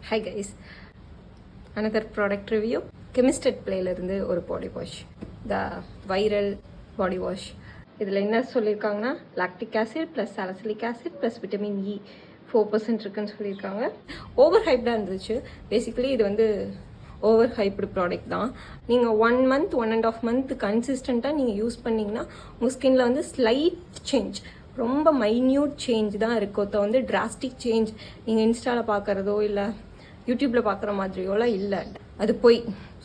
Hi guys, another product review. Chemistry Playல இருந்து ஒரு body wash, the viral body wash. இதில் என்ன சொல்லியிருக்காங்கன்னா lactic acid plus salicylic acid plus vitamin E 4% இருக்குன்னு சொல்லியிருக்காங்க. ஓவர் ஹைப்டாக இருந்துச்சு. பேசிக்கலி இது வந்து ஓவர் ஹைப்டு ப்ராடக்ட் தான். நீங்கள் 1 month 1.5 month கன்சிஸ்டண்ட்டாக நீங்கள் யூஸ் பண்ணிங்கன்னா உங்கள் ஸ்கின்ல வந்து ஸ்லைட் சேஞ்ச், ரொம்ப மைன்யூட் சேஞ்ச் தான் இருக்கும். வந்து டிராஸ்டிக் சேஞ்ச் நீங்கள் இன்ஸ்டாவில் பார்க்குறதோ இல்லை யூடியூப்பில் பார்க்குற மாதிரியோலாம் இல்லை. அது போய்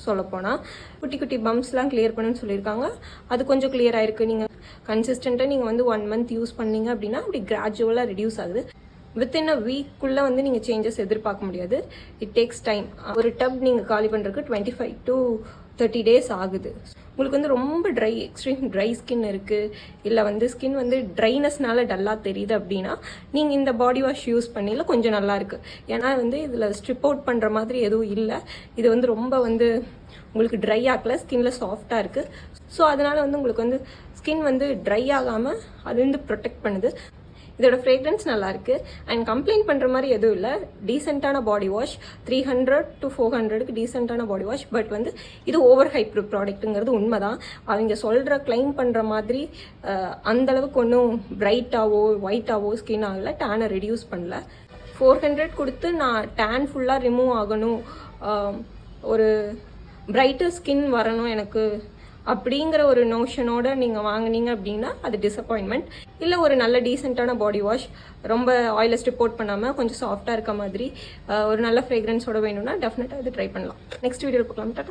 சொல்லப்போனால் குட்டி குட்டி பம்ப்ஸ்லாம் கிளியர் பண்ணுன்னு சொல்லியிருக்காங்க. அது கொஞ்சம் கிளியர் ஆயிருக்கு. நீங்கள் கன்சிஸ்டண்ட்டாக நீங்கள் வந்து 1 month யூஸ் பண்ணீங்க அப்படின்னா அப்படி கிராஜுவலாக ரெடியூஸ் ஆகுது. வித்தின் அ வீக்குள்ளே வந்து நீங்கள் சேஞ்சஸ் எதிர்பார்க்க முடியாது. It takes time. ஒரு டப் நீங்கள் காலி பண்ணுறதுக்கு 25 to 30 days ஆகுது. உங்களுக்கு வந்து ரொம்ப எக்ஸ்ட்ரீம் ட்ரை ஸ்கின் இருக்குது, இல்லை வந்து ஸ்கின் வந்து ட்ரைனஸ்னால டல்லாக தெரியுது அப்படின்னா நீங்கள் இந்த பாடி வாஷ் யூஸ் பண்ணியில் கொஞ்சம் நல்லா இருக்குது. ஏன்னா வந்து இதில் ஸ்ட்ரிப் அவுட் பண்ணுற மாதிரி எதுவும் இல்லை. இது வந்து ரொம்ப வந்து உங்களுக்கு ட்ரை ஆகலை, ஸ்கின்ல சாஃப்டாக இருக்குது. ஸோ அதனால் வந்து உங்களுக்கு வந்து ஸ்கின் வந்து ட்ரை ஆகாமல் அது வந்து ப்ரொடெக்ட் பண்ணுது. இதோட ஃப்ரேக்ரன்ஸ் நல்லா இருக்கு. அண்ட் கம்ப்ளைண்ட் பண்ற மாதிரி எதுவும் இல்லை. டீசென்டான பாடி வாஷ், 300 to 400க்கு டீசென்டான பாடி வாஷ். பட் வந்து இது ஓவர் ஹைப்டு ப்ராடக்ட்டுங்கிறது உண்மைதான். அவங்க சொல்ற கிளைம் பண்ற மாதிரி அந்த அளவுக்கு ஒன்றும் பிரைட்டாவோ ஒயிட்டாவோ ஸ்கின் ஆகல, டேனை ரெடியூஸ் பண்ணல. 400 கொடுத்து நான் டேன் ஃபுல்லாக ரிமூவ் ஆகணும், ஒரு பிரைட்டர் ஸ்கின் வரணும் எனக்கு அப்படிங்கிற ஒரு நோஷனோட நீங்கள் வாங்கினீங்க அப்படின்னா அது டிசப்பாயின்மெண்ட். இல்லை ஒரு நல்ல டீசெண்டான பாடி வாஷ், ரொம்ப ஆயிலை ஸ்ட்ரிப் அவுட் பண்ணாமல் கொஞ்சம் சாஃப்டாக இருக்க மாதிரி ஒரு நல்ல ஃப்ரேக்ரன்ஸோட வேணும்னா டெஃபினட்டாக இது ட்ரை பண்ணலாம். நெக்ஸ்ட் வீடியோ பார்க்கலாம். டாடா.